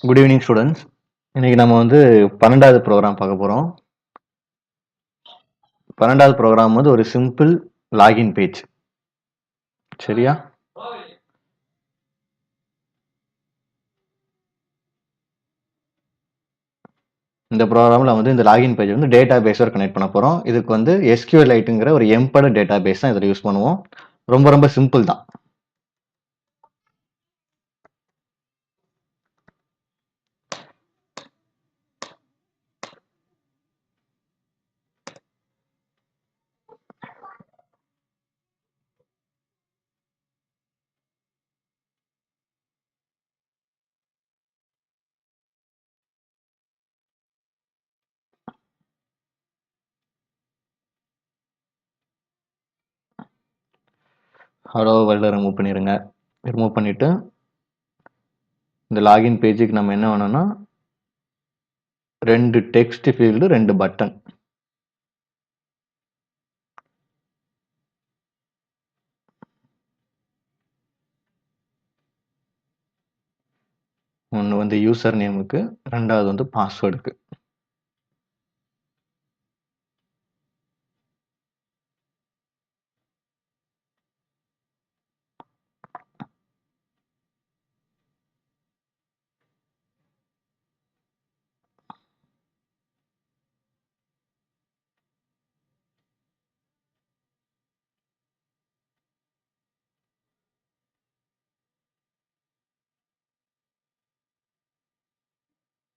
Good evening students. இன்னைக்கு நம்ம வந்து 12வது ப்ரோக்ராம் பார்க்க போகிறோம். 12வது ப்ரோக்ராம் வந்து ஒரு சிம்பிள் லாகின் பேஜ். சரியா? இந்த ப்ரோக்ராமில் வந்து இந்த லாகின் பேஜ் வந்து டேட்டா பேஸோட கனெக்ட் பண்ண போகிறோம். இதுக்கு வந்து SQLiteங்கிற ஒரு எம்பெடட் டேட்டா பேஸ் தான் இதில் யூஸ் பண்ணுவோம். ரொம்ப ரொம்ப சிம்பிள் தான். ஹலோ வேர்ல்டை ரிமூவ் பண்ணிடுங்க. ரிமூவ் பண்ணிவிட்டு இந்த லாகின் பேஜுக்கு நம்ம என்ன வேணும்னா 2 டெக்ஸ்ட் ஃபீல்டு 2 பட்டன். ஒன்று வந்து யூசர் நேமுக்கு, ரெண்டாவது வந்து பாஸ்வேர்டுக்கு.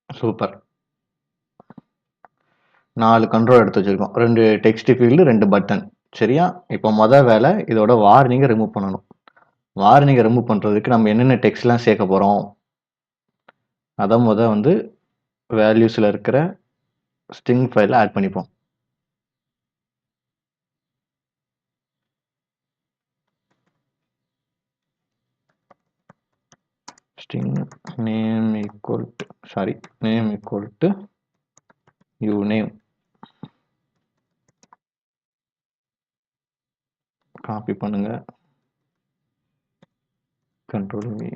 சூப்பர். 4 கண்ட்ரோல் எடுத்து வச்சிருக்கோம். 2 டெக்ஸ்ட் ஃபீல்டு 2 பட்டன். சரியா? இப்போ வேலை இதோட வார்னிங்கை ரிமூவ் பண்ணணும். வார்னிங்கை ரிமூவ் பண்ணுறதுக்கு நம்ம என்னென்ன டெக்ஸ்ட்லாம் சேர்க்க போகிறோம் அதை வந்து வேல்யூஸில் இருக்கிற ஸ்ட்ரிங் ஃபைலில் ஆட் பண்ணிப்போம். String name equal to uname. Copy பண்ணுங்க, கண்ட்ரோல் V,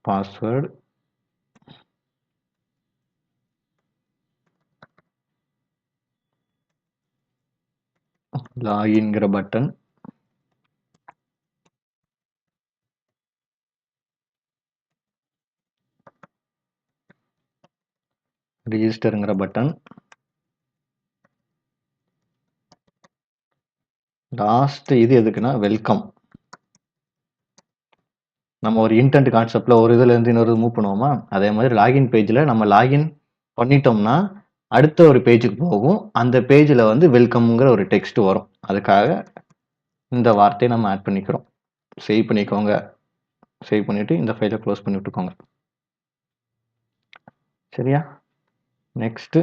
பாஸ்வேர்டு, லாகின்ங்கிற பட்டன், ரிஜிஸ்டருங்கிற பட்டன், லாஸ்ட் இது எதுக்குன்னா வெல்கம். நம்ம ஒரு இன்டென்ட் கான்செப்ட்ல ஒரு இதுல இருந்து இன்னொரு மூவ் பண்ணுவோமா, அதே மாதிரி லாகின் பேஜ்ல நம்ம லாகின் பண்ணிட்டோம்னா அடுத்த ஒரு பேஜுக்கு போகும். அந்த பேஜில் வந்து வெல்கம்ங்கிற ஒரு டெக்ஸ்ட் வரும். அதுக்காக இந்த வார்த்தையை நம்ம ஆட் பண்ணிக்கிறோம். சேவ் பண்ணிக்கோங்க. சேவ் பண்ணிட்டு இந்த ஃபைலை க்ளோஸ் பண்ணி விட்டுக்கோங்க. சரியா? நெக்ஸ்ட்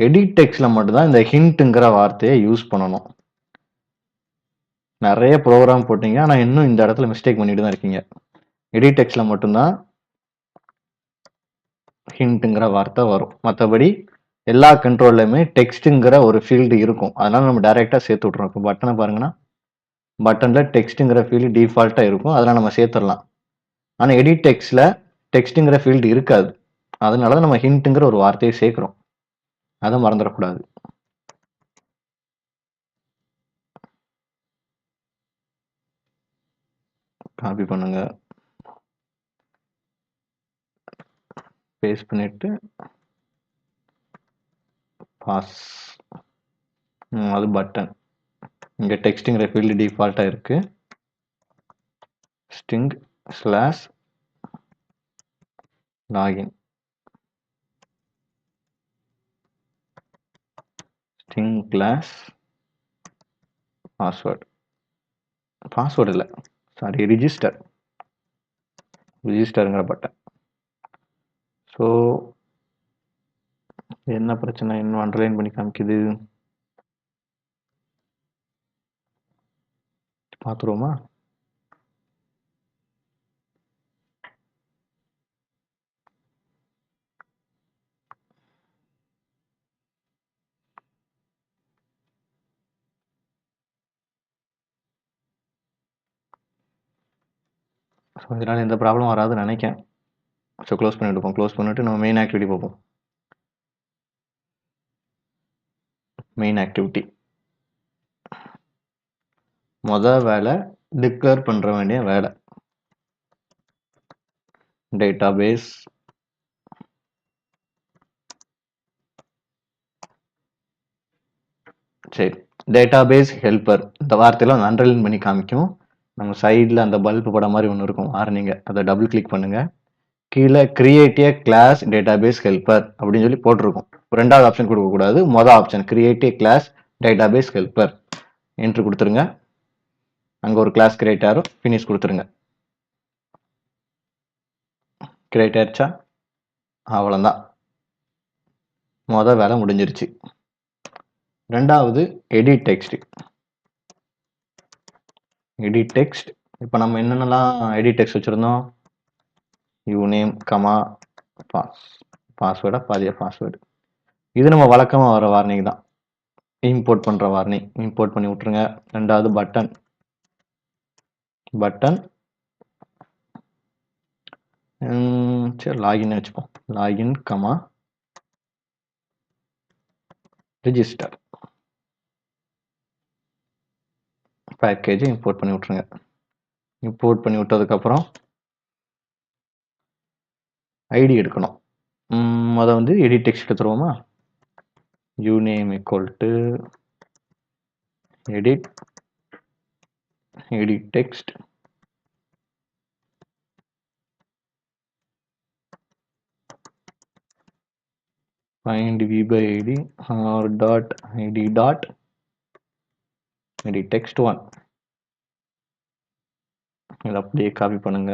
எடிட் டெக்ஸ்ட்ல மட்டும்தான் இந்த ஹிண்ட்ங்கிற வார்த்தையை யூஸ் பண்ணணும். நிறைய ப்ரோக்ராம் போட்டீங்க, ஆனால் இன்னும் இந்த இடத்துல மிஸ்டேக் பண்ணிட்டு தான் இருக்கீங்க. எடிட் டெக்ஸ்ட்ல மட்டும்தான் ஹிண்ட்ங்கிற வார்த்தை வரும். மற்றபடி எல்லா கண்ட்ரோல்லையுமே டெக்ஸ்ட்டுங்கிற ஒரு ஃபீல்டு இருக்கும். அதனால நம்ம டைரெக்டாக சேர்த்து விட்றோம். இப்போ பட்டனை பாருங்கன்னா பட்டனில் டெக்ஸ்ட்டுங்கிற ஃபீல்டு டிஃபால்ட்டாக இருக்கும். அதெல்லாம் நம்ம சேர்த்துடலாம். ஆனால் எடிட் டெக்ஸ்ட்ல டெக்ஸ்ட்டுங்கிற ஃபீல்டு இருக்காது. அதனால தான் நம்ம ஹிண்ட்டுங்கிற ஒரு வார்த்தையை சேர்க்குறோம். அதை மறந்துடக்கூடாது. காப்பி பண்ணுங்க, பேஸ்ட் பண்ணிட்டு பாஸ். அது பட்டன். இங்கே டெக்ஸ்ட்டுங்கிற ஃபீல்டு டிஃபால்ட்டாக இருக்கு. String slash login, string class password இல்லை, சாரி, ரிஜிஸ்டருங்கிற பட்டன். ஸோ என்ன பிரச்சனை, இன்னும் அண்டர்லைன் பண்ணி காமிக்குது, பார்த்துருவோமா? ஸோ இதனால் எந்த ப்ராப்ளம் வராதுன்னு நினைக்கிறேன். So close பண்ணிவிடுப்போம். க்ளோஸ் பண்ணிவிட்டு நம்ம மெயின் ஆக்டிவிட்டி பார்ப்போம். மெயின் ஆக்டிவிட்டி வேலை டிக்ளேர் பண்ணுற வேண்டிய வேலை. டேட்டாபேஸ் சரி, டேட்டாபேஸ் ஹெல்ப்பர் இந்த வார்த்தையெல்லாம் அண்டர்லைன் பண்ணி காமிக்கும். நம்ம சைடில் அந்த பல்பு படம் மாதிரி ஒன்று இருக்கும் வார்னிங்க, அதை டபுள் கிளிக் பண்ணுங்க. கீழே create a class database helper அப்படின்னு சொல்லி போட்டிருக்கும். ரெண்டாவது ஆப்ஷன் கொடுக்கக்கூடாது, மொதல் option create a class database helper enter கொடுத்துருங்க. அங்கே ஒரு கிளாஸ் கிரியேட் ஆகும், ஃபினிஷ் கொடுத்துருங்க. கிரியேட் ஆயிடுச்சா? அவ்வளோதான், மொதல் வேலை முடிஞ்சிருச்சு. ரெண்டாவது எடிட் டெக்ஸ்ட். எடிட் டெக்ஸ்ட் இப்போ நம்ம என்னென்னலாம் எடிட் டெக்ஸ்ட் வச்சுருந்தோம்? யூநேம் கமா பாஸ்வேர்டா பாஸ்வேர்டு. இது நம்ம வழக்கமாக வர வார்னிங் தான், இம்போர்ட் பண்ணுற வார்னிங். இம்போர்ட் பண்ணி விட்ருங்க. ரெண்டாவது பட்டன் சரி லாகின் வச்சுப்போம். Login comma register. பேக்கேஜை இம்போர்ட் பண்ணி விட்ருங்க. இம்போர்ட் பண்ணி விட்டதுக்கப்புறம் ஐடி எடுக்கணும். அதை வந்து எடிட் டெக்ஸ்ட் எடுத்துருவோமா? Uname equal to edit text find v by id or dot id dot edit text 1. இதை அப்படியே காப்பி பண்ணுங்க.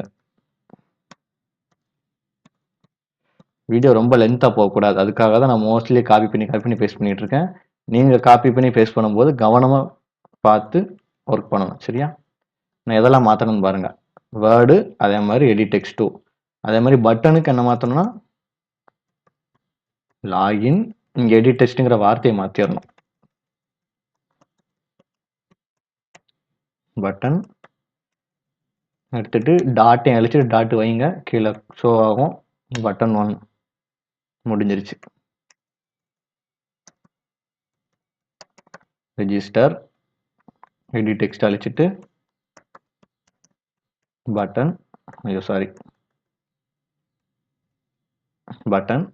வீடியோ ரொம்ப லென்த்தாக போகக்கூடாது, அதுக்காக தான் நான் மோஸ்ட்லி காப்பி பண்ணி பேஸ்ட் பண்ணிட்டு இருக்கேன். நீங்கள் காப்பி பண்ணி பேஸ்ட் பண்ணும்போது கவனமாக பார்த்து ஒர்க் பண்ணணும், சரியா? நான் எதெல்லாம் மாற்றணும்னு பாருங்க. வேர்டு, அதே மாதிரி எடிட் டெக்ஸ்ட் 2, அதே மாதிரி பட்டனுக்கு என்ன மாற்றணும்னா லாகின், இங்கே எடிட் டெக்ஸ்ட்டுங்கிற வார்த்தையை மாற்றிடணும். பட்டன் எடுத்துட்டு டாட்டையும் அழிச்சிட்டு டாட் வைங்க, கீழே ஷோ ஆகும். பட்டன் 1 முடிஞ்சிருச்சு. ரெஜிஸ்டர் எடிட் டெக்ஸ்ட் அழிச்சிட்டு button button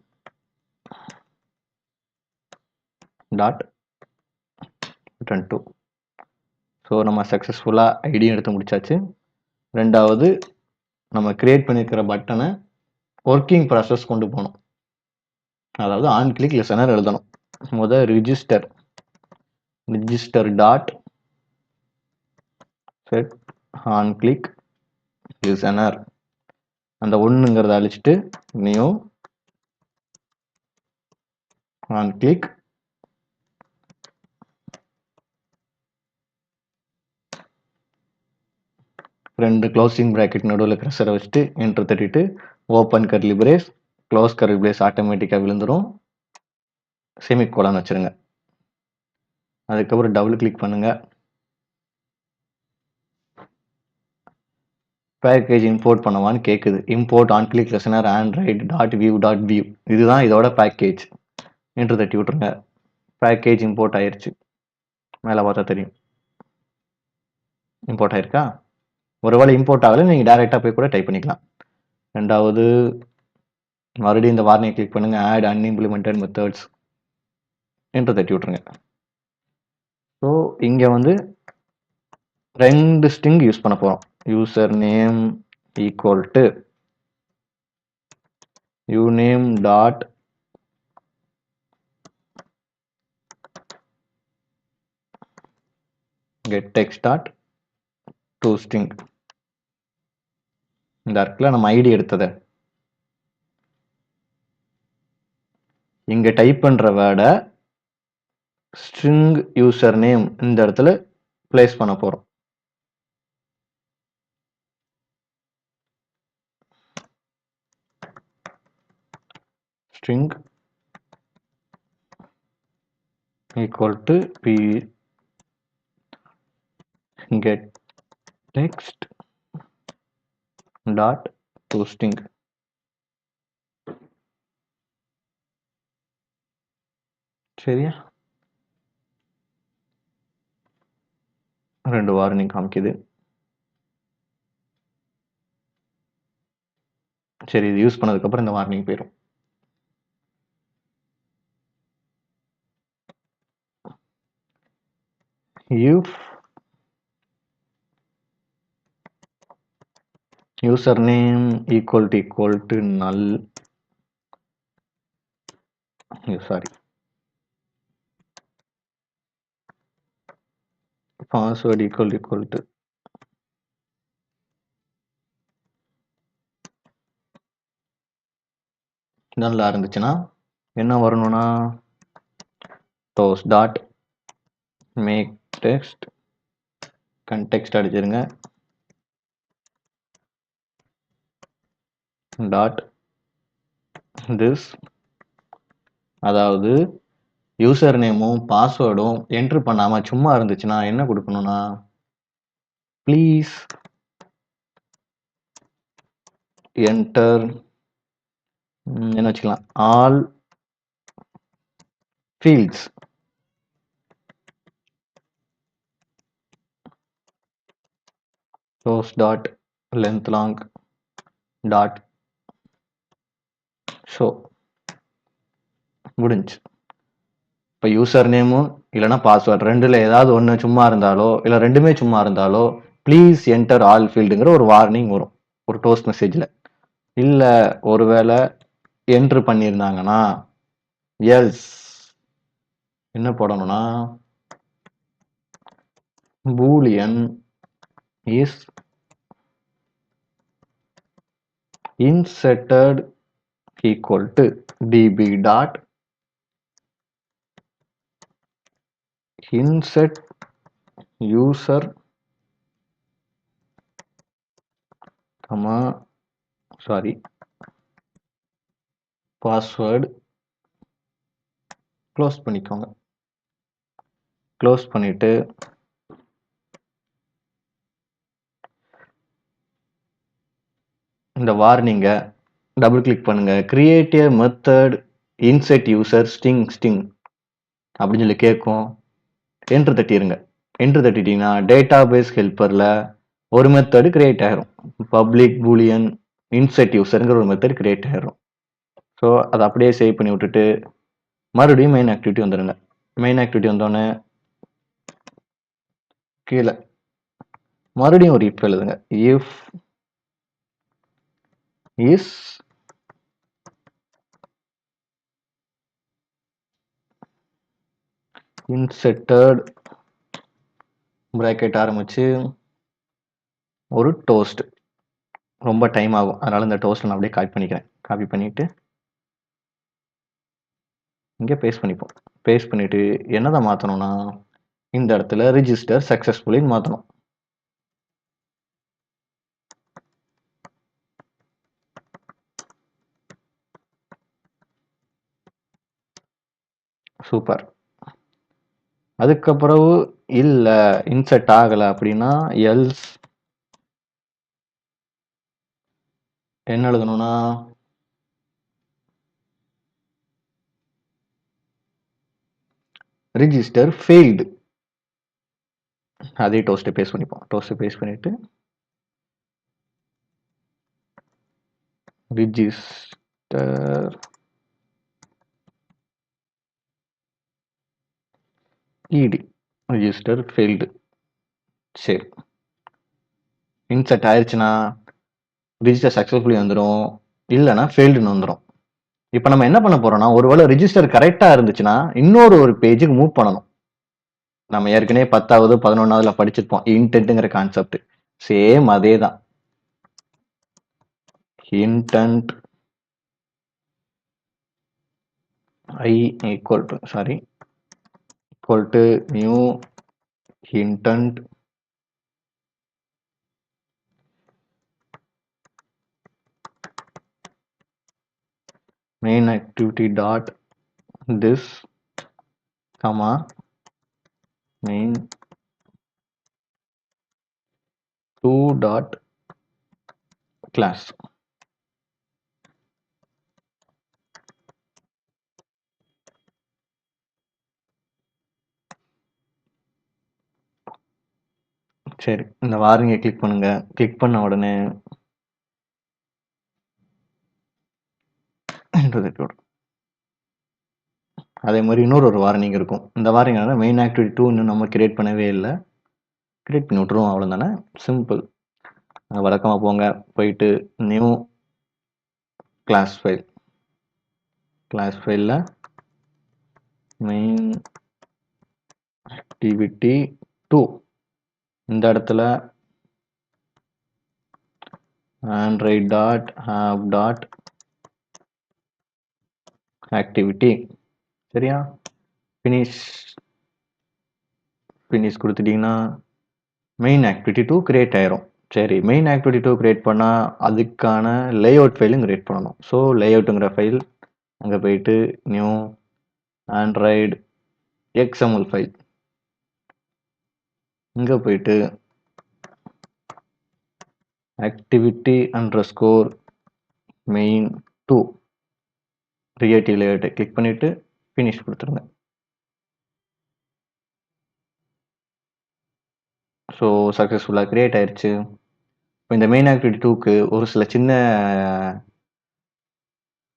dot button 2. So நம்ம சக்ஸஸ்ஃபுல்லாக ஐடியும் எடுத்து முடிச்சாச்சு. ரெண்டாவது நம்ம கிரியேட் பண்ணியிருக்கிற பட்டனை ஒர்க்கிங் ப்ராசஸ் கொண்டு போகணும். அதாவது ஆன் கிளிக் லிசனர் எழுதணும். முதல் register dot set on click listener, அந்த ஒன்றுங்கிறத அழிச்சிட்டு நியூ ஆன் கிளிக் ரெண்டு க்ளோசிங் ப்ராக்கெட் நடுவில் க்ரெஷரை வச்சுட்டு என்ட்ரு தட்டிட்டு open curly brace close curly brace ஆட்டோமேட்டிக்காக விழுந்துடும். செமிகோலன் வச்சுருங்க. அதுக்கப்புறம் டபுள் கிளிக் பண்ணுங்க. பேக்கேஜ் இம்போர்ட் பண்ணவான்னு கேட்குது. Import on click listener android dot view. இதுதான் இதோட பேக்கேஜ். என்ட்ரு தட்டி விட்ருங்க. பேக்கேஜ் இம்போர்ட் ஆயிடுச்சு. மேலே பார்த்தா தெரியும், இம்போர்ட் ஆயிருக்கா? ஒருவேளை இம்போர்ட் ஆகலை, நீங்கள் டேரெக்டாக போய் கூட டைப் பண்ணிக்கலாம். ரெண்டாவது மறுபடியும் இந்த வார்னியை கிளிக் பண்ணுங்கள், ஆட் அன்இம்ப்ளிமெண்டட் மெத்தட்ஸ், என்ட்ரு தட்டி விட்ருங்க. ஸோ இங்கே வந்து ரெண்டு ஸ்ட்ரிங் யூஸ் பண்ண போகிறோம். User name equal to uname dot get text dot to string. இந்த இடத்துல நம்ம ஐடி எடுத்ததை இங்கே டைப் பண்ணுற வேர்டை ஸ்ட்ரிங் யூசர் நேம் இந்த இடத்துல பிளேஸ் பண்ண போகிறோம். String equal to p get text dot toasting. சரியா? 2 வார்னிங் காமிக்குது. சரி, இது யூஸ் பண்ணதுக்கப்புறம் இந்த வார்னிங் போயிடும். If user name equal to null, sorry, password equal to நல்லா இருந்துச்சுன்னா என்ன வரணும்னா toast dot make text context அடிச்சிருங்க டாட் திஸ், அதாவது யூசர் நேமும் பாஸ்வேர்டும் என்ட்ரு பண்ணாம சும்மா இருந்துச்சுன்னா என்ன கொடுக்கணும்னா ப்ளீஸ் என்டர் என்ன வச்சுக்கலாம் all fields toast dot length long dot show. முடிஞ்சு. இப்போ யூசர் நேமும் இல்லைனா பாஸ்வேர்ட் ரெண்டுல ஏதாவது ஒன்று சும்மா இருந்தாலோ இல்லை ரெண்டுமே சும்மா இருந்தாலோ ப்ளீஸ் என்டர் ஆல் ஃபீல்டுங்கிற ஒரு வார்னிங் வரும் ஒரு டோஸ்ட் மெசேஜில். இல்லை ஒருவேளை என்ட்ரு பண்ணியிருந்தாங்கன்னா எல்ஸ் என்ன போடணும்னா boolean is inserted equal to DB dot insert user sorry password close பண்ணிக்கோங்க. க்ளோஸ் பண்ணிட்டு இந்த வார்னிங்கை டபுள் கிளிக் பண்ணுங்க. Create a method insert user string அப்படின்னு சொல்லி கேட்கும். என்ட்ரு தட்டிடுங்க. என்ட்ரு தட்டிட்டீங்கன்னா டேட்டா பேஸ் ஹெல்ப்பரில் ஒரு மெத்தடு கிரியேட் ஆகிரும். பப்ளிக் பூலியன் இன்செட் யூசருங்கிற ஒரு மெத்தட் கிரியேட் ஆகிரும். ஸோ அதை அப்படியே சேவ் பண்ணி விட்டுட்டு மறுபடியும் மெயின் ஆக்டிவிட்டி வந்துடுங்க. மெயின் ஆக்டிவிட்டி வந்தோடனே கீழே மறுபடியும் ஒரு இஃப் எழுதுங்க. இஃப் இஸ் இன்செட்டட் பிராக்கெட் ஆரம்பிச்சு ஒரு டோஸ்ட். ரொம்ப டைம் ஆகும், அதனால இந்த டோஸ்ட் நான் அப்படியே காப்பி பண்ணிக்கிறேன். காப்பி பண்ணிட்டு இங்கே பேஸ்ட் பண்ணிப்போம். பேஸ்ட் பண்ணிட்டு என்னதான் மாற்றணும்னா இந்த இடத்துல ரிஜிஸ்டர் சக்ஸஸ்ஃபுல்லின்னு மாற்றணும். சூப்பர். அதுக்கப்புறம் இல்லை இன்செர்ட் ஆகலை அப்படின்னா எல்ஸ் என்ன எழுதணும்னா ரிஜிஸ்டர் ஃபெயில்டு. அதே டோஸ்ட்டை பேஸ்ட் பண்ணிப்போம். டோஸ்ட்டை பேஸ்ட் பண்ணிட்டு ரிஜிஸ்டர் இடி ரிஜிஸ்டர் ஃபெயில்டு. சரி, இன்செர்ட் ஆயிடுச்சுன்னா ரிஜிஸ்டர் சக்ஸஸ்ஃபுல்லி வந்துடும், இல்லைன்னா ஃபெயில்டுன்னு வந்துடும். இப்போ நம்ம என்ன பண்ண போறோம்னா ஒருவேளை ரிஜிஸ்டர் கரெக்டாக இருந்துச்சுன்னா இன்னொரு பேஜுக்கு மூவ் பண்ணணும். நம்ம ஏற்கனவே 10வது 11வதுல படிச்சிருப்போம் இன்டென்ட்ங்கிற கான்செப்ட். சேம் அதே தான். Intend I equal to new intent main activity dot this comma main 2 dot class. சரி, இந்த வார்னிங்க கிளிக் பண்ணுங்க. கிளிக் பண்ண உடனே அதே மாதிரி இன்னொரு வார்னிங் இருக்கும். இந்த வார்னிங் என்னன்னா மெயின் ஆக்டிவிட்டி 2 இன்னும் நம்ம கிரியேட் பண்ணவே இல்லை. கிரியேட் பண்ணி விட்டுருவோம், அவ்வளோதானே, சிம்பிள். வழக்கமாக போங்க, போயிட்டு நியூ கிளாஸ் ஃபைல், கிளாஸ் ஃபைலில் மெயின் ஆக்டிவிட்டி 2 இந்த இடத்துல Android dot app dot activity. சரியா? ஃபினிஷ் கொடுத்துட்டீங்கன்னா மெயின் ஆக்டிவிட்டி 2 கிரியேட் ஆயிரும். சரி, மெயின் ஆக்டிவிட்டி 2 கிரியேட் பண்ணால் அதுக்கான லேஅவுட் ஃபைலும் கிரியேட் பண்ணணும். ஸோ லேஅவுட்டுங்கிற ஃபைல் அங்கே போயிட்டு நியூ ஆண்ட்ராய்டு XML ஃபைல், இங்கே போயிட்டு ஆக்டிவிட்டி அண்டர்ஸ்கோர் மெயின் 2 கிரியேட்டிவ் லேஅவுட்டை கிளிக் பண்ணிவிட்டு ஃபினிஷ் கொடுத்துருங்க. ஸோ சக்ஸஸ்ஃபுல்லாக கிரியேட் ஆயிடுச்சு. இப்போ இந்த மெயின் ஆக்டிவிட்டி 2க்கு ஒரு சில சின்ன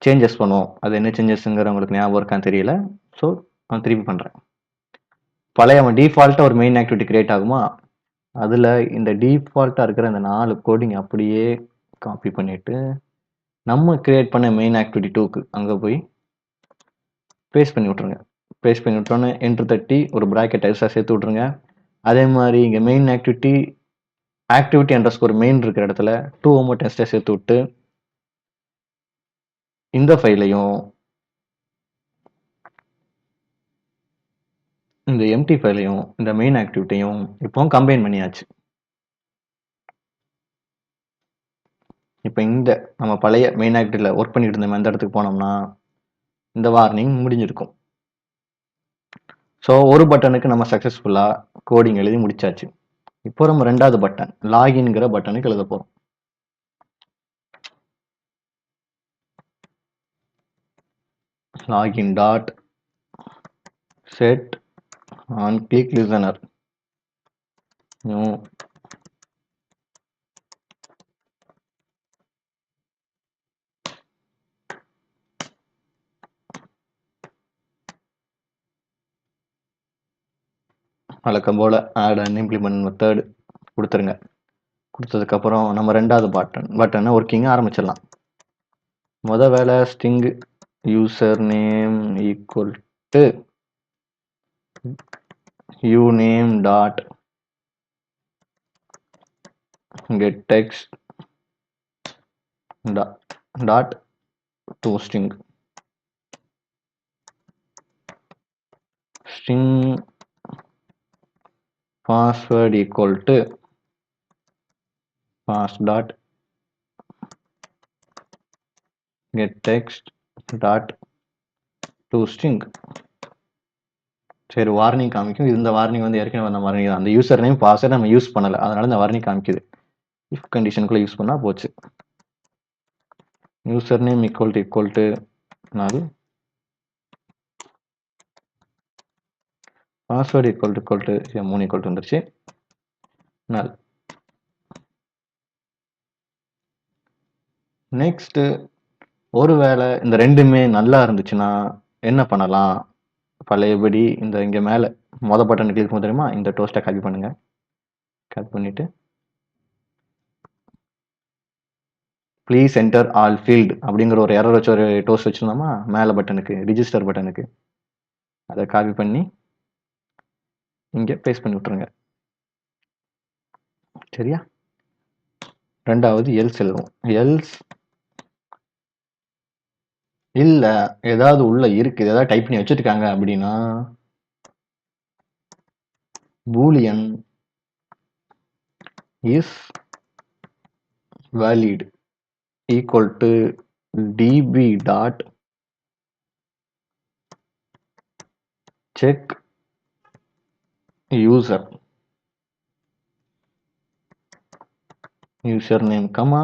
சேஞ்சஸ் பண்ணுவோம். அது என்ன சேஞ்சஸ்ங்கிற உங்களுக்கு ஞாபகம் இருக்கான்னு தெரியல. ஸோ நான் திருப்பி பண்ணுறேன். பழைய டிஃபால்ட்டாக ஒரு மெயின் ஆக்டிவிட்டி கிரியேட் ஆகுமா, அதில் இந்த டிஃபால்ட்டாக இருக்கிற இந்த 4 கோடிங் அப்படியே காப்பி பண்ணிவிட்டு நம்ம கிரியேட் பண்ண மெயின் ஆக்டிவிட்டி 2க்கு அங்கே போய் பேஸ்ட் பண்ணி விட்ருங்க. பேஸ்ட் பண்ணி விட்டோன்னே என்ட்ரு தட்டி ஒரு ப்ராக்கெட் எக்ஸ்ட்ரா சேர்த்து விட்ருங்க. அதே மாதிரி இங்கே மெயின் ஆக்டிவிட்டி அண்டர்ஸ்கோர் மெயின் இருக்கிற இடத்துல 2 மட்டும் எக்ஸ்ட்ரா சேர்த்து விட்டு இந்த ஃபைலையும் இந்த எம்டி ஃபைலையும் இந்த மெயின் ஆக்டிவிட்டியும் இப்போ கம்பைன் பண்ணியாச்சு. இப்போ இந்த நம்ம பழைய மெயின் ஆக்டிவிட்டியில் ஒர்க் பண்ணிட்டு இருந்தோம் அந்த இடத்துக்கு போனோம்னா இந்த வார்னிங் முடிஞ்சிருக்கும். ஸோ ஒரு பட்டனுக்கு நம்ம சக்ஸஸ்ஃபுல்லாக கோடிங் எழுதி முடிச்சாச்சு. இப்போ நம்ம ரெண்டாவது பட்டன் லாகின்ங்கிற பட்டனுக்கு எழுத போகிறோம். Login dot set on click listener new வழக்கம் போல் ஆட் அண்ட் இம்ப்ளிமெண்ட் மெத்தட் கொடுத்துருங்க. கொடுத்ததுக்கப்புறம் நம்ம ரெண்டாவது பட்டனை ஒர்க்கிங்க ஆரம்பிச்சிடலாம். வேலை string user name equal to uname dot get text dot to string password equal to pass dot get text dot to string. சரி, warning காமிக்கும். இந்த வார்னிங் ஏற்கனவே வந்த வார்னிங் தான். அந்த யூசர் நேம் பாஸ்வேர்ட் நம்ம யூஸ் பண்ணலை, அதனால இந்த வார்னிங் காமிக்குது. இஃப் கண்டிஷனுக்குள்ள யூஸ் பண்ணால் போச்சு. User name equal to null, password equal to 3 equal to வந்துருச்சு, null. நெக்ஸ்ட், ஒருவேளை இந்த ரெண்டுமே நல்லா இருந்துச்சுன்னா என்ன பண்ணலாம்? பழையபடி இந்த இங்கே மேலே பட்டன் கிளிக் பண்ண தெரியுமா, இந்த டோஸ்ட்டை காப்பி பண்ணுங்க. காப்பி பண்ணிட்டு ப்ளீஸ் என்டர் ஆல் ஃபீல்டு அப்படிங்கிற ஒரு எரர் வச்சு ஒரு டோஸ்ட் வச்சுருந்தோமா மேலே பட்டனுக்கு, ரிஜிஸ்டர் பட்டனுக்கு, அதை காப்பி பண்ணி இங்கே பேஸ்ட் பண்ணி விட்ருங்க. சரியா? ரெண்டாவது எல்ஸ் எழுதுவோம். எல்ஸ் இல்லை ஏதாவது உள்ள இருக்கு, ஏதாவது டைப் பண்ணி வச்சுருக்காங்க அப்படின்னா Boolean is valid equal to DB dot check user name comma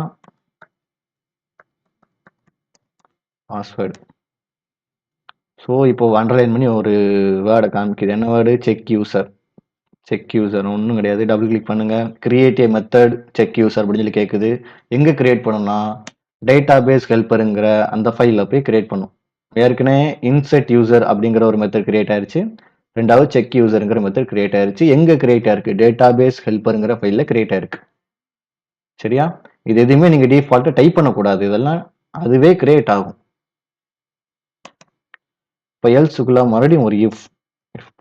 password. So இப்போ அண்டர்லைன் பண்ணி ஒரு வேர்டை காமிக்குது. என்ன word? Check user. Check user ஒன்றும் கிடையாது. டபுள் கிளிக் பண்ணுங்க. கிரியேட் ஏ மெத்தட் செக் யூசர் அப்படின்னு சொல்லி கேட்குது. எங்கே கிரியேட் பண்ணணும்னா டேட்டாபேஸ் ஹெல்ப்பருங்கிற அந்த ஃபைலில் போய் கிரியேட் பண்ணும். ஏற்கனவே இன்செட் யூசர் அப்படிங்கிற ஒரு மெத்தட் கிரியேட் ஆயிருச்சு. ரெண்டாவது செக் யூசருங்கிற மெத்தட் கிரியேட் ஆயிருச்சு. எங்கே கிரியேட் ஆயிருக்கு? டேட்டாபேஸ் ஹெல்ப்பருங்கிற ஃபைலில் கிரியேட் ஆயிருக்கு. சரியா? இது எதுவுமே நீங்கள் டிஃபால்ட்டாக டைப் பண்ணக்கூடாது. இதெல்லாம் அதுவே கிரியேட் ஆகும். இப்போ எல்ஸுக்குள்ள மறுபடியும் ஒரு இஃப்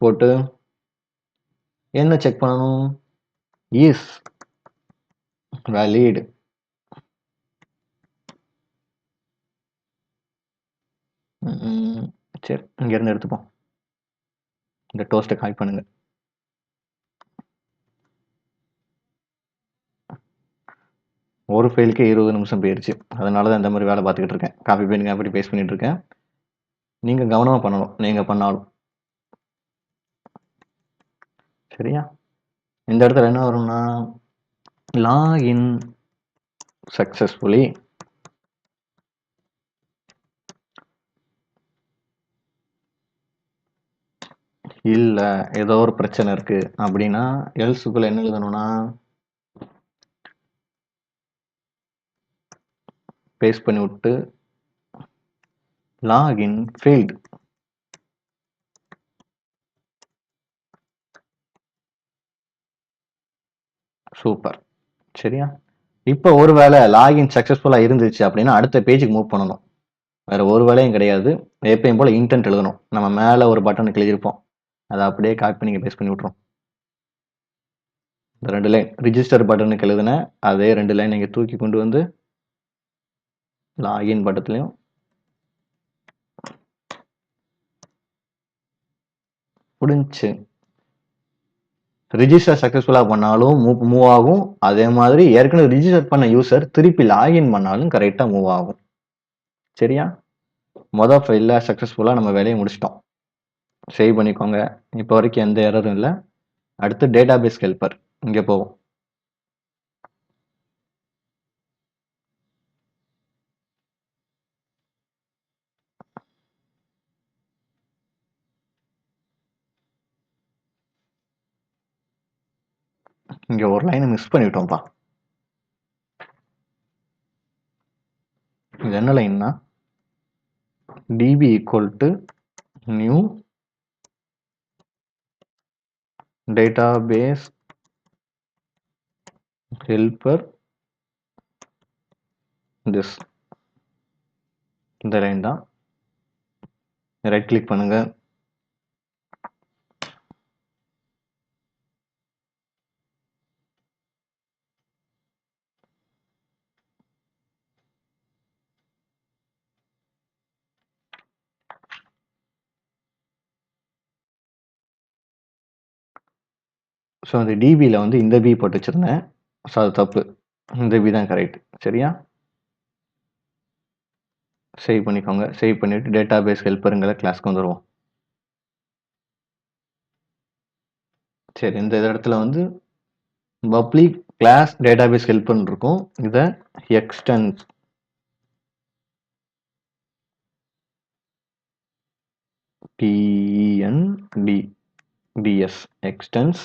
போட்டு என்ன செக் பண்ணணும்? Is valid. சரி, இங்கேருந்து எடுத்துப்போம். இந்த டோஸ்ட்டை காப்பி பண்ணுங்க. ஒரு ஃபைலுக்கு 20 நிமிஷம் போயிருச்சு. அதனால தான் இந்த மாதிரி வேலை பார்த்துக்கிட்டு இருக்கேன். காப்பி பண்ணி அப்படி பேஸ்ட் பண்ணிட்டு இருக்கேன். நீங்கள் கவனமாக பண்ணணும், நீங்கள் பண்ணாலும். சரியா? இந்த இடத்துல என்ன வரும்னா லாகின் சக்ஸஸ்ஃபுல்லி. இல்லை ஏதோ ஒரு பிரச்சனை இருக்கு அப்படின்னா எல்ஸுக்குள்ள என்ன எழுதணும்னா பேஸ்ட் பண்ணி விட்டு லாகின் ஃபெயில்டு. சூப்பர். சரியா? இப்போ ஒரு வேளை லாகின் சக்ஸஸ்ஃபுல்லாக இருந்துச்சு அப்படின்னா அடுத்த பேஜுக்கு மூவ் பண்ணணும். வேற ஒரு வேலையும் கிடையாது. எப்பயும் போல இன்டென்ட் எழுதணும். நம்ம மேலே ஒரு பட்டனுக்கு எழுதியிருப்போம். அதை அப்படியே காப்பி பண்ணி பேஸ்ட் பண்ணி விட்றோம். இந்த 2 லைன் ரிஜிஸ்டர் பட்டனுக்கு எழுதுன அதே 2 லைன் நீங்கள் தூக்கி கொண்டு வந்து லாகின் பட்டத்துலையும் முடிஞ்சு. ரிஜிஸ்டர் சக்ஸஸ்ஃபுல்லாக பண்ணாலும் மூவ் ஆகும். அதே மாதிரி ஏற்கனவே ரிஜிஸ்டர் பண்ண யூசர் திருப்பி லாகின் பண்ணாலும் கரெக்டாக மூவ் ஆகும். சரியா? மொதல் ஃபைலில் சக்ஸஸ்ஃபுல்லாக நம்ம வேலையை முடிச்சிட்டோம். சேவ் பண்ணிக்கோங்க. இப்போ வரைக்கும் எந்த எரரும் இல்லை. அடுத்து டேட்டாபேஸ் ஹெல்ப்பர் இங்கே போவோம். இங்கே ஒரு லைனை மிஸ் பண்ணிட்டோம்ப்பா. இது என்ன லைன்னா DB equal to new database helper this. இந்த லைன் தான். ரைட் கிளிக் பண்ணுங்க. ஸோ அந்த டிபியில் வந்து இந்த பி போட்டு வச்சுருந்தேன். ஸோ அது தப்பு. இந்த பி தான் கரெக்ட். சரியா? சேவ் பண்ணிக்கோங்க. சேவ் பண்ணிவிட்டு டேட்டாபேஸ் ஹெல்ப்பருங்கிற கிளாஸ்க்கு வந்துடுவோம். சரி, இந்த இடத்துல வந்து பப்ளிக் கிளாஸ் டேட்டாபேஸ் ஹெல்ப்பர்னு இருக்கும். இதை extends TENDS extends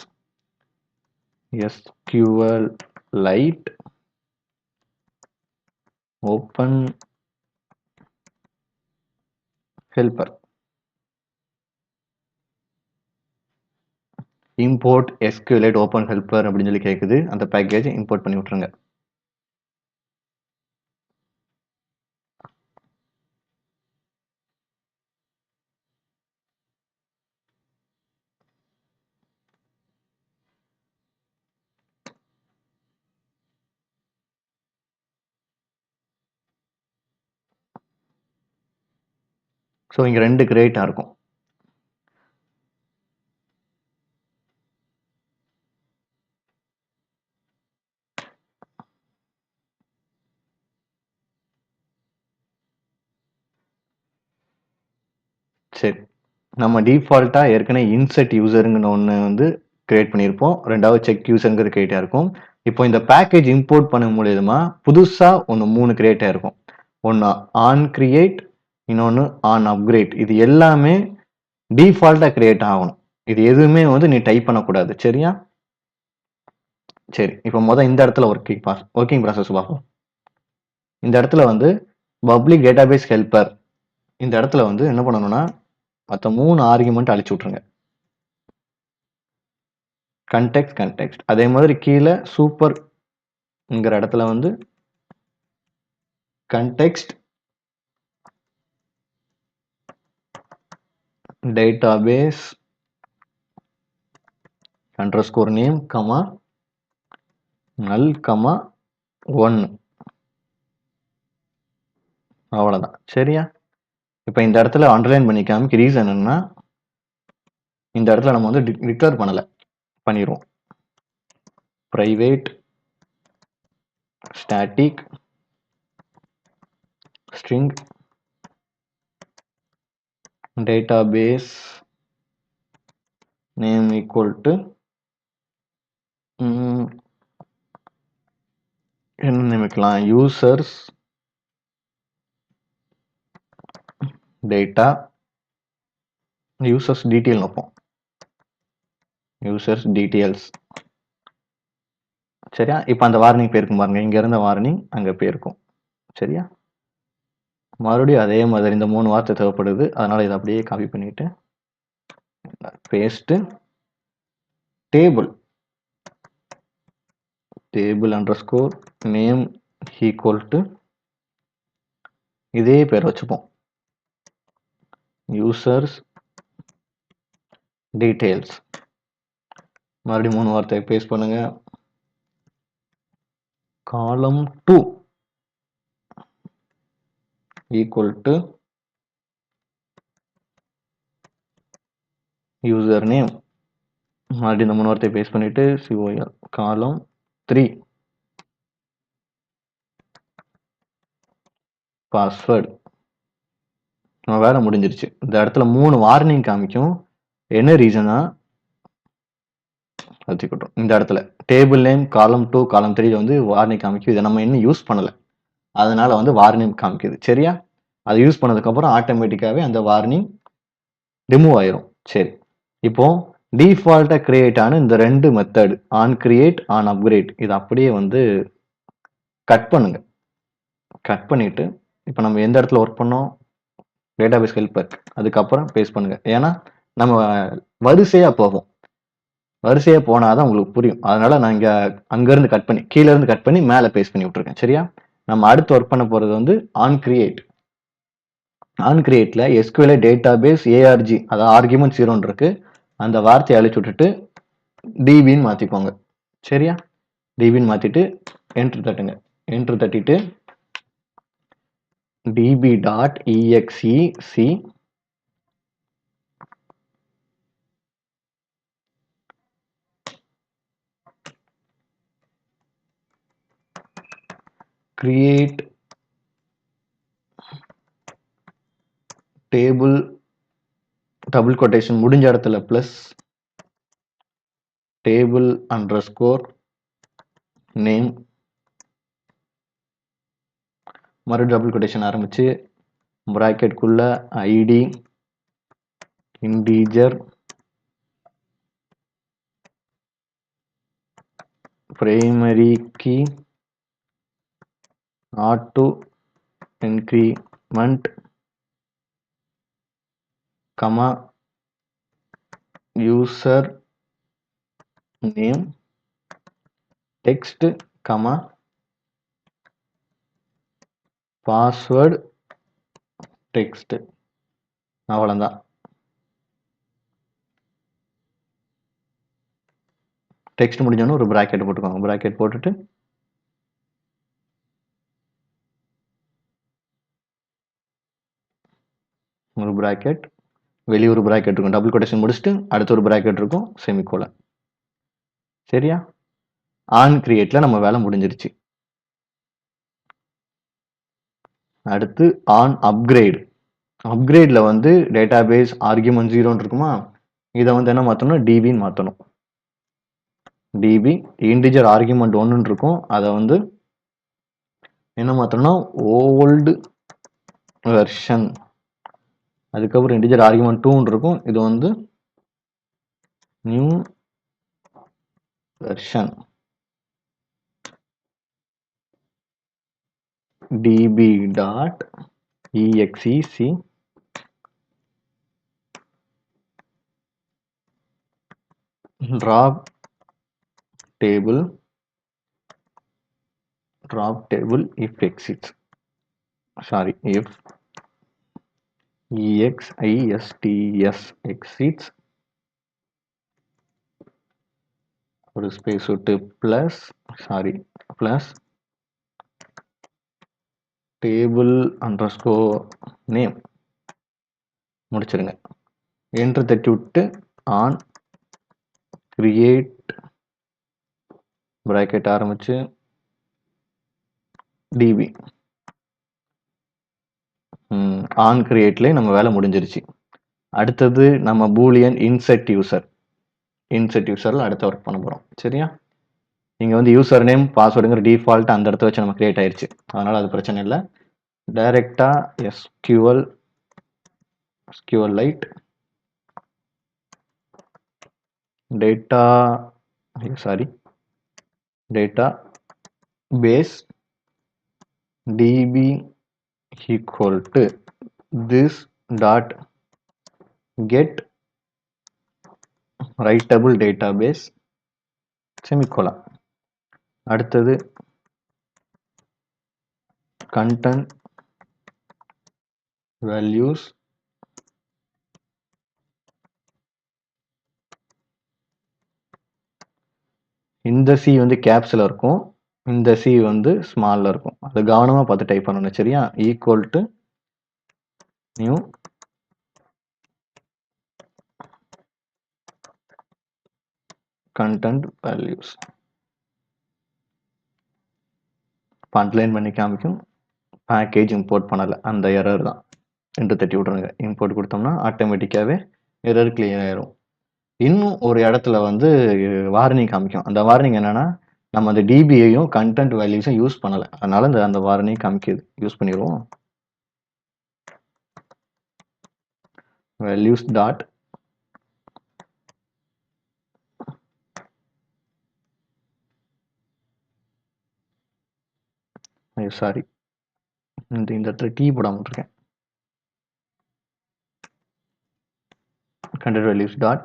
SQLite open helper import SQLite open helper அப்படின்னு சொல்லி கேட்குது. அந்த பேக்கேஜ் இம்போர்ட் பண்ணி விட்டுருங்க. ஸோ இங்கே 2 கிரேட்டாக இருக்கும். சரி, நம்ம டிஃபால்ட்டாக ஏற்கனவே இன்செட் யூசருங்கிற ஒன்று வந்து கிரியேட் பண்ணியிருப்போம். ரெண்டாவது செக் யூசருங்கிற கிரியேட்டாக இருக்கும். இப்போ இந்த பேக்கேஜ் இம்போர்ட் பண்ண மூலியமா புதுசாக ஒன்று 3 கிரியேட்டாக இருக்கும். ஒன்று ஆன் கிரியேட், இன்னொன்று ஆன் அப்கிரேட். இது எல்லாமே டிஃபால்ட்டாக கிரியேட் ஆகணும். இது எதுவுமே வந்து நீ டைப் பண்ணக்கூடாது. சரியா? சரி, இப்போ இந்த இடத்துல ஒர்க்கிங் ப்ராசஸ் பார்ப்போம். இந்த இடத்துல வந்து பப்ளிக் டேட்டாபேஸ் ஹெல்ப்பர், இந்த இடத்துல வந்து என்ன பண்ணணும்னா மற்ற 3 ஆர்குமெண்ட் அழிச்சு விட்ருங்க. கண்டெக்ஸ்ட் அதே மாதிரி கீழே சூப்பர்ங்கிற இடத்துல வந்து context database underscore name comma நல் கமா 1. அவ்வளோதான். சரியா? இப்போ இந்த இடத்துல அண்டர்லைன் பண்ணிக்காம ரீசன் என்னன்னா, இந்த இடத்துல நம்ம வந்து டிக்ளேர் பண்ணிடுவோம். Private static string database name equal to என்ன நினைக்கலாம், யூசர்ஸ் டேட்டா யூசர்ஸ் டீட்டெயில் வைப்போம். Users details. சரியா? இப்போ அந்த வார்னிங் போயிருக்கும் பாருங்க, இங்க இருந்த வார்னிங் அங்க போயிருக்கும். சரியா? மறுபடியும் அதே மாதிரி இந்த 3 வார்த்தை தேவைப்படுது. அதனால இதை அப்படியே காப்பி பண்ணிட்டு paste table underscore name equal to இதே பேர் வச்சுப்போம், யூசர்ஸ் டீட்டெயில்ஸ். மறுபடியும் 3 வார்த்தையை பேஸ்ட் பண்ணுங்க. காலம் 2 ஈக்குவல் டு யூசர் நேம். மறுபடியும் இந்த 3 வார்த்தையை பேஸ்ட் பண்ணிட்டு COL காலம் 3 பாஸ்வேர்டு. நம்ம வேலை முடிஞ்சிருச்சு. இந்த இடத்துல 3 வார்னிங் காமிக்கும். என்ன ரீசனா வச்சுக்கிட்டோம். இந்த இடத்துல டேபிள் நேம் காலம் 2 காலம் 3 வந்து வார்னிங் காமிக்கும். இதை நம்ம இன்னும் யூஸ் பண்ணல, அதனால வந்து வார்னிங் காமிக்குது. சரியா? அதை யூஸ் பண்ணதுக்கப்புறம் ஆட்டோமேட்டிக்காவே அந்த வார்னிங் ரிமூவ் ஆயிரும். சரி, இப்போ டிஃபால்ட்டா கிரியேட் ஆன இந்த 2 method on create on upgrade இது அப்படியே வந்து கட் பண்ணுங்க. கட் பண்ணிட்டு இப்போ நம்ம எந்த இடத்துல ஒர்க் பண்ணோம், டேட்டாபேஸ் ஹெல்ப்பர், அதுக்கப்புறம் பேஸ்ட் பண்ணுங்க. ஏன்னா நம்ம வரிசையா போவோம், வரிசையா போனாதான் உங்களுக்கு புரியும். அதனால நான் இங்க அங்கிருந்து கட் பண்ணி கீழே இருந்து கட் பண்ணி மேலே பேஸ்ட் பண்ணி விட்டுருக்கேன். சரியா? நம்ம அடுத்து ஒர்க் பண்ண போறது வந்து ஆன் கிரியேட். ஆன் கிரியேட்ல SQL டேட்டாபேஸ் ARG, அதாவது ஆர்குமெண்ட் 0 இருக்கு, அந்த வார்த்தையை அழிச்சு விட்டுட்டு டிபின்னு மாத்திக்கோங்க. சரியா? டிபின்னு மாத்திட்டு என்டர் தட்டுங்க. என்டர் தட்டிட்டு db.exe create table double quotation முடிஞ்ச இடத்துல பிளஸ் டேபிள் அண்டர்ஸ்கோர் நேம், மறுபடியும் டபுள் கொட்டேஷன் ஆரம்பிச்சு பிராக்கெட்குள்ள ID integer primary key auto increment comma user name text comma password text. அவ்வளோதான். டெக்ஸ்ட் முடிஞ்சோன்னு ஒரு பிராக்கெட் போட்டுக்கோங்க. பிராக்கெட் போட்டுட்டு ஒரு பிராக்கெட், வெளியே ஒரு பிராக்கெட் இருக்கும், டபுள் கொட்டேஷன் முடிச்சுட்டு அடுத்த ஒரு பிராக்கெட் இருக்கும், செமிகோலன். சரியா? ஆன் கிரியேட்ல நம்ம வேலை முடிஞ்சிருச்சு. அடுத்து ஆன் அப்கிரேட். அப்கிரேட்ல வந்து டேட்டாபேஸ் ஆர்குமெண்ட் 0 இருக்குமா, இதை வந்து என்ன மாற்றணும், டிபின்னு மாற்றணும். டிபி இன்டிஜர் ஆர்குமெண்ட் 1 இருக்கும், அதை வந்து என்ன மாற்றணும்னா ஓல்டு வெர்ஷன் அதுக்கப்புறம் இன்டிஜர் ஆர்குமெண்ட் 2 இருக்கும். இது வந்து new version db dot exe drop table if exits, sorry, if exits exits ஒரு ஸ்பேஸ் விட்டு பிளஸ் டேபிள் அண்டர்ஸ்கோர் நேம் முடிச்சிருங்க. என்ட்ரு தட்டி விட்டு ஆன் கிரியேட் பிராக்கெட் ஆரம்பிச்சு டிபி ஆன் கிரியேட்லேயே நம்ம வேலை முடிஞ்சிருச்சு. அடுத்தது நம்ம பூலியன் இன்செட் யூசரில் அடுத்த ஒர்க் பண்ண போகிறோம். சரியா? இங்கே வந்து யூசர் நேம் பாஸ்வேர்டுங்கிற டிஃபால்ட் அந்த இடத்த வச்சு நம்ம கிரியேட் ஆயிடுச்சு. அதனால் அது பிரச்சனை இல்லை. டைரெக்டாக SQLite database db equal to this dot get writable database semicolon. அடுத்தது content values இந்த C வந்து கேப்ஸ்ல இருக்கும், இந்த C வந்து ஸ்மால்ல இருக்கும். அது கவனமா பார்த்து டைப் பண்ணணும். சரியா? Equal to new content values. Underline பண்ணி காமிக்கும். பேக்கேஜ் இம்போர்ட் பண்ணலை, அந்த எரர் தான். என்ட்ரு தட்டி விட்ருங்க. இம்போர்ட் கொடுத்தோம்னா ஆட்டோமேட்டிக்காகவே எரர் கிளியர் ஆயிரும். இன்னும் ஒரு இடத்துல வந்து வார்னிங் காமிக்கும். அந்த வார்னிங் என்னன்னா, நம்ம அந்த டிபியையும் கண்டென்ட் வேல்யூஸும் யூஸ் பண்ணலை, அதனால அந்த வார்னிங் காமிக்குது. யூஸ் பண்ணிடுவோம். வேல்யூஸ் டாட் சாரி, இந்த இடத்துல டீ போடாமல் இருக்கேன். content values dot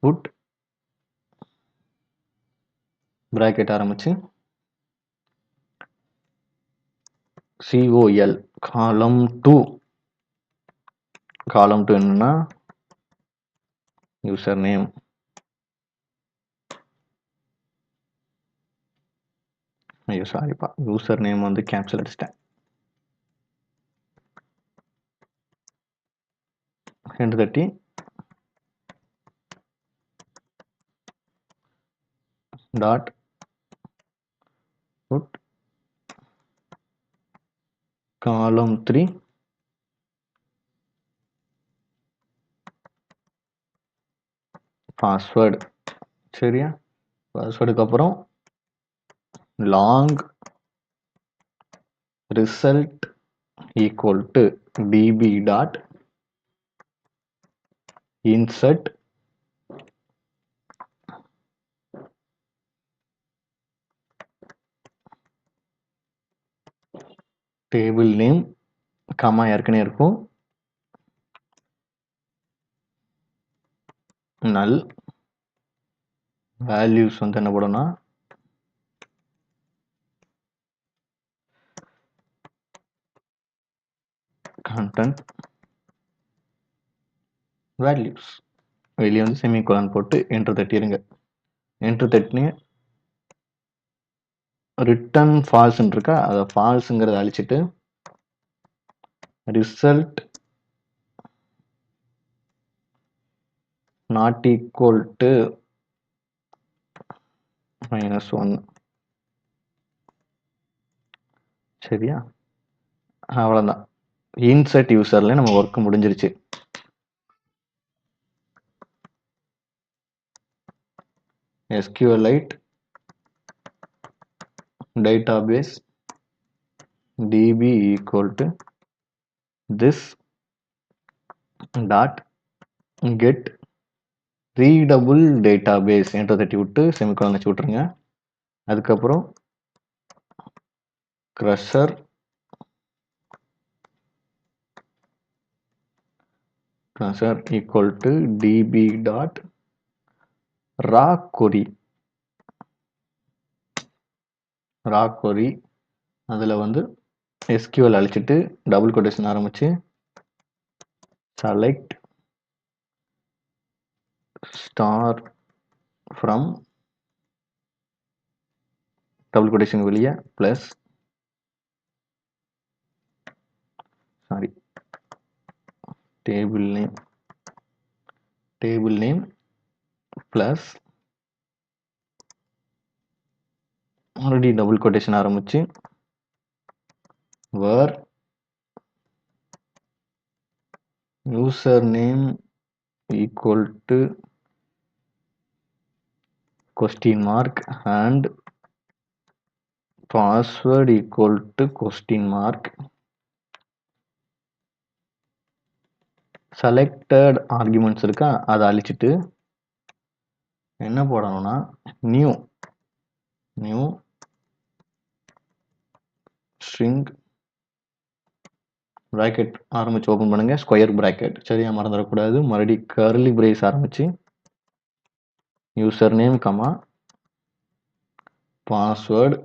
put bracket ஆரம்பிச்சு col column 2 என்னன்னா யூசர் நேம், ஐயோ சாரிப்பா, யூசர் நேம் வந்து கேப்சல் அடிச்சிட்டேன். என்ட்ரு தட்டி டாட் புட் காலம் 3 பாஸ்வேர்டு. சரியா? பாஸ்வேர்டுக்கு அப்புறம் long result equal to DB dot insert table name comma ஏற்கனவே இருக்கும், நல் வேல்யூஸ் வந்து என்ன போடணும்னா content values. வெளியே வந்து செமிகோலன் போட்டு என்ட்ரு தட்டிடுங்க. என்ட்ரு தட்டி ரிட்டர்ன் ஃபால்ஸ்ன்னு இருக்கா, அதை ஃபால்ஸுங்கிறத அழிச்சிட்டு ரிசல்ட் நாட் ஈக்குவல் டு -1. சரியா? அவ்வளோதான். இன்சர்ட் யூசர்ல நம்ம ஒர்க் முடிஞ்சிருச்சு. SQLite database db equal to this dot get readable database enter தட்டி விட்டு செமிகோலன் வச்சு விட்ருங்க. அதுக்கப்புறம் cursor equal to DB dot raw query அதில் வந்து எஸ்கியூஎல் அழிச்சிட்டு டபுள் கொட்டேஷன் ஆரம்பிச்சு select star from double quotation வெளியே ப்ளஸ் டேபிள் நேம் ப்ளஸ் மறுபடியும் டபுள் கொட்டேஷன் ஆரம்பிச்சு where username equal to question mark and password equal to question mark. Selected arguments இருக்கா அதை அழிச்சிட்டு என்ன போடணும்னா நியூ ஸ்ட்ரிங் ப்ராக்கெட் ஆரம்பிச்சு ஓப்பன் பண்ணுங்க, ஸ்கொயர் ப்ராக்கெட் சரியா மறந்துடக்கூடாது. மறுபடியும் கர்லி பிரேஸ் ஆரம்பிச்சு user name comma password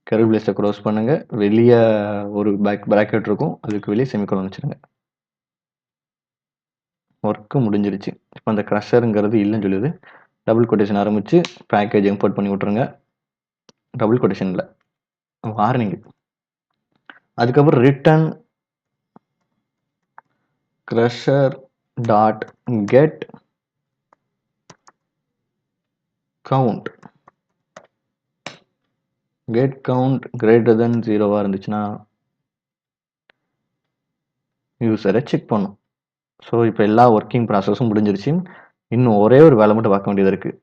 curly பிரேஸை க்ளோஸ் பண்ணுங்க, வெளியே ஒரு ப்ராக்கெட் இருக்கும், அதுக்கு வெளியே செமிகோலன் வச்சுருங்க. ஒர்க்கு முடிஞ்சிருச்சு. இப்போ அந்த க்ரஷருங்கிறது இல்லைன்னு சொல்லுது. டபுள் கொட்டேஷன் ஆரம்பிச்சு பேக்கேஜ் இம்போர்ட் பண்ணி விட்ருங்க. டபுள் கொட்டேஷனில் வார்னிங். அதுக்கப்புறம் return cursor dot get count greater than 0 இருந்துச்சுன்னா யூசரை செக் பண்ணும். ஸோ இப்போ எல்லா ஒர்க்கிங் ப்ராசஸும் முடிஞ்சிருச்சு. இன்னும் ஒரே ஒரு வேலை மட்டும் பார்க்க வேண்டியது இருக்குது.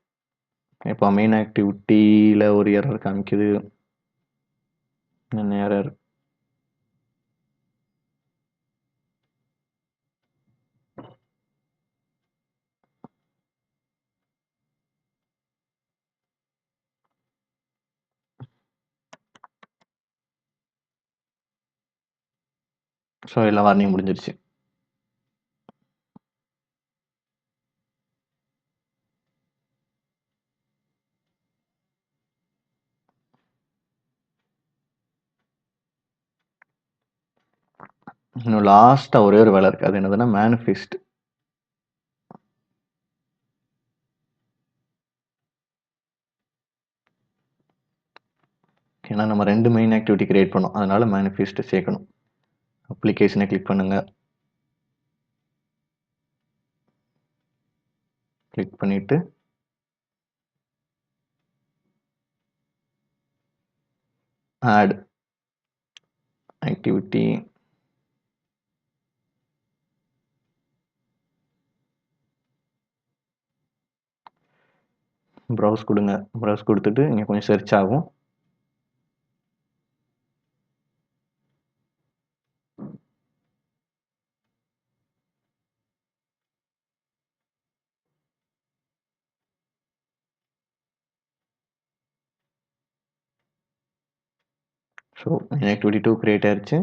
இப்போ மெயின் ஆக்டிவிட்டியில் ஒரு எரர் காமிக்குது. என்ன எரர்? ஸோ எல்லா வார்னிங் முடிஞ்சிருச்சு. இன்னும் லாஸ்ட்டாக ஒரே ஒரு வேலை இருக்குது. அது என்னதுன்னா மேனிஃபெஸ்ட். ஏன்னா நம்ம 2 மெயின் ஆக்டிவிட்டி கிரியேட் பண்ணோம், அதனால மேனிஃபெஸ்ட் சேர்க்கணும். அப்ளிகேஷனை கிளிக் பண்ணுங்க, கிளிக் பண்ணிட்டு ஆட் ஆக்டிவிட்டி ப்ரௌஸ் கொடுங்க. ப்ரௌஸ் கொடுத்துட்டு இங்கே கொஞ்சம் சர்ச் ஆகும். ஸோ ஆக்டிவிட்டி 2 கிரியேட் ஆயிடுச்சு.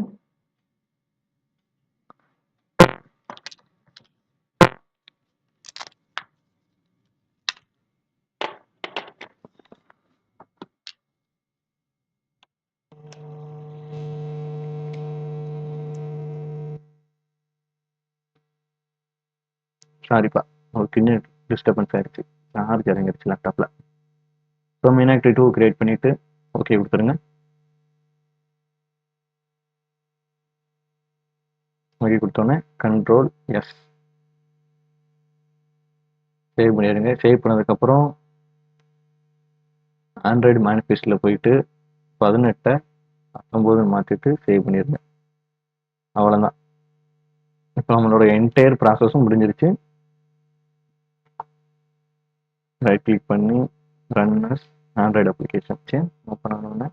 சாரிப்பா, ஒரு சின்ன டிஸ்டர்பன்ஸ் ஆயிடுச்சு. சார்ஜ் இறங்கிடுச்சு லேப்டாப்பில். ஸோ மெயின் ஆக்டிவிட்டி 2 கிரியேட் பண்ணிவிட்டு ஓகே கொடுத்துருங்க. ஓகே கொடுத்தோன்னே கண்ட்ரோல் எஸ் சேவ் பண்ணிடுங்க. சேவ் பண்ணதுக்கப்புறம் ஆண்ட்ராய்டு மேனிஃபெஸ்டில் போயிட்டு 18 19 மாற்றிட்டு சேவ் பண்ணிடுங்க. அவ்வளோதான். இப்போ நம்மளோட என்டையர் ப்ராசஸும் முடிஞ்சிருச்சு. ரைட் கிளிக் பண்ணி run as android application open ஆனோடனே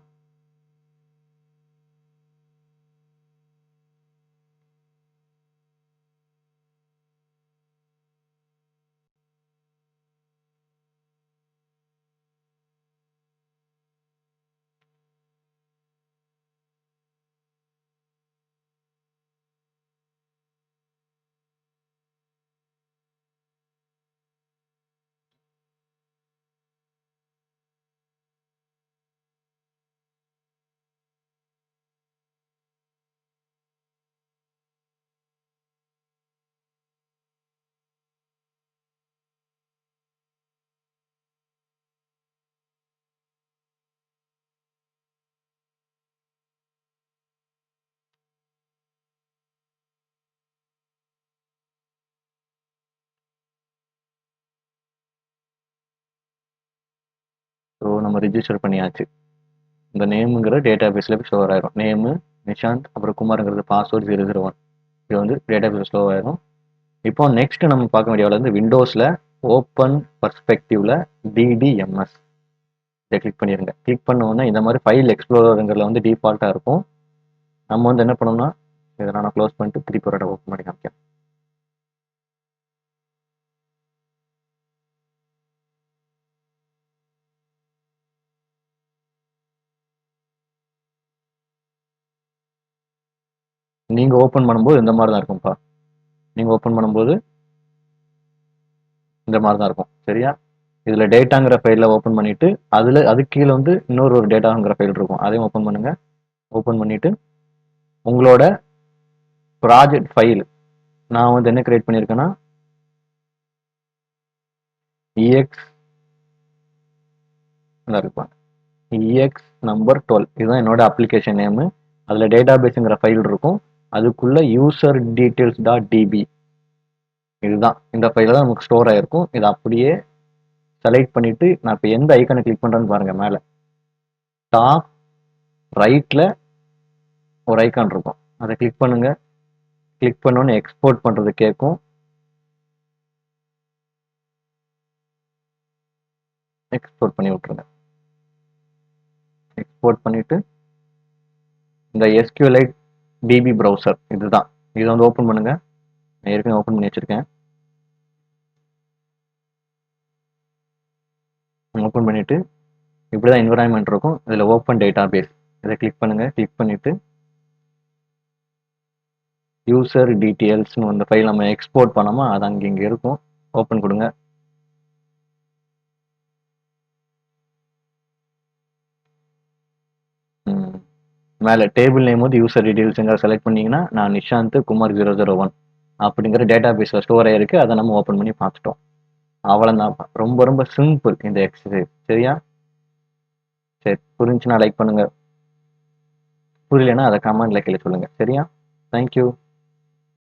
ஸோ நம்ம ரிஜிஸ்டர் பண்ணியாச்சு. இந்த நேமுங்கிற டேட்டா பேஸில் போய் ஸ்டோர் ஆயிரும். நேமு நிஷாந்த், அப்புறம் குமாருங்கிறது பாஸ்வேர்டு 001. இது வந்து டேட்டா பேஸில் ஸ்டோர் ஆயிரும். இப்போ நெக்ஸ்ட் நம்ம பார்க்க வேண்டிய வேலை வந்து விண்டோஸில் ஓப்பன் பர்ஸ்பெக்டிவ்ல DDMS இதை கிளிக் பண்ணிடுங்க. கிளிக் பண்ண உடனே இந்த மாதிரி ஃபைல் எக்ஸ்ப்ளோரருங்கிறதுல வந்து டிஃபால்ட்டாக இருக்கும். நம்ம வந்து என்ன பண்ணோம்னா இதை நான் க்ளோஸ் பண்ணிட்டு திருப்பி ஒரு ஓப்பன் பண்ணி காமிக்கிறேன். நீங்கள் ஓப்பன் பண்ணும்போது இந்த மாதிரி தான் இருக்கும்ப்பா. நீங்கள் ஓப்பன் பண்ணும்போது இந்த மாதிரி தான் இருக்கும். சரியா? இதில் டேட்டாங்கிற ஃபைலில் ஓப்பன் பண்ணிவிட்டு அதுக்கு கீழே வந்து இன்னொரு டேட்டாங்கிற ஃபைல் இருக்கும். அதையும் ஓப்பன் பண்ணுங்கள். ஓப்பன் பண்ணிவிட்டு உங்களோட ப்ராஜெக்ட் ஃபைல் நான் வந்து என்ன கிரியேட் பண்ணியிருக்கேன்னா EX இருப்பாங்க EX நம்பர் 12 இதுதான் என்னோட அப்ளிகேஷன் நேமு. அதில் டேட்டா பேஸுங்கிற ஃபைல் இருக்கும். அதுக்குள்ள யூசர் டீட்டெயில்ஸ் .db இதுதான் இந்த ஃபைல தான் நமக்கு ஸ்டோர் ஆகிருக்கும். இதை அப்படியே செலக்ட் பண்ணிட்டு நான் இப்போ எந்த ஐக்கனை கிளிக் பண்ணுறேன்னு பாருங்க. மேலே டாப் ரைட்டில் ஒரு ஐக்கான் இருக்கும். அதை கிளிக் பண்ணுங்க. கிளிக் பண்ணோன்னு எக்ஸ்போர்ட் பண்ணுறது கேட்கும். எக்ஸ்போர்ட் பண்ணி விட்டுருங்க. எக்ஸ்போர்ட் பண்ணிட்டு இந்த SQLite DB ப்ரௌசர் இதுதான். இதை வந்து ஓப்பன் பண்ணுங்க. நான் ஏற்கனவே ஓப்பன் பண்ணி வச்சிருக்கேன். ஓப்பன் பண்ணிட்டு இப்படிதான் என்விரான்மெண்ட் இருக்கும். இதில் ஓப்பன் டேட்டா பேஸ் இதை கிளிக் பண்ணுங்க. கிளிக் பண்ணிட்டு யூசர் டீட்டெயில்ஸ்னு அந்த ஃபைல் நம்ம எக்ஸ்போர்ட் பண்ணாமோ அது அங்கே இங்கே இருக்கும். ஓப்பன் கொடுங்க. மேலே டேபிள் நேம் வந்து யூசர் டீட்டெயில்ஸுங்கிற செலக்ட் பண்ணீங்கன்னா நான் நிஷாந்த் குமார் 001 அப்படிங்கிற டேட்டா பேஸில் ஸ்டோர் ஆயிருக்கு. அதை நம்ம ஓப்பன் பண்ணி பார்த்துட்டோம். அவ்வளோதான். ரொம்ப ரொம்ப சிம்பிள் இந்த எக்ஸசைஸ். சரியா? சரி, புரிஞ்சுன்னா லைக் பண்ணுங்க. புரியலன்னா அதை கமெண்ட்ல கீழே சொல்லுங்க. சரியா? தேங்க்யூ.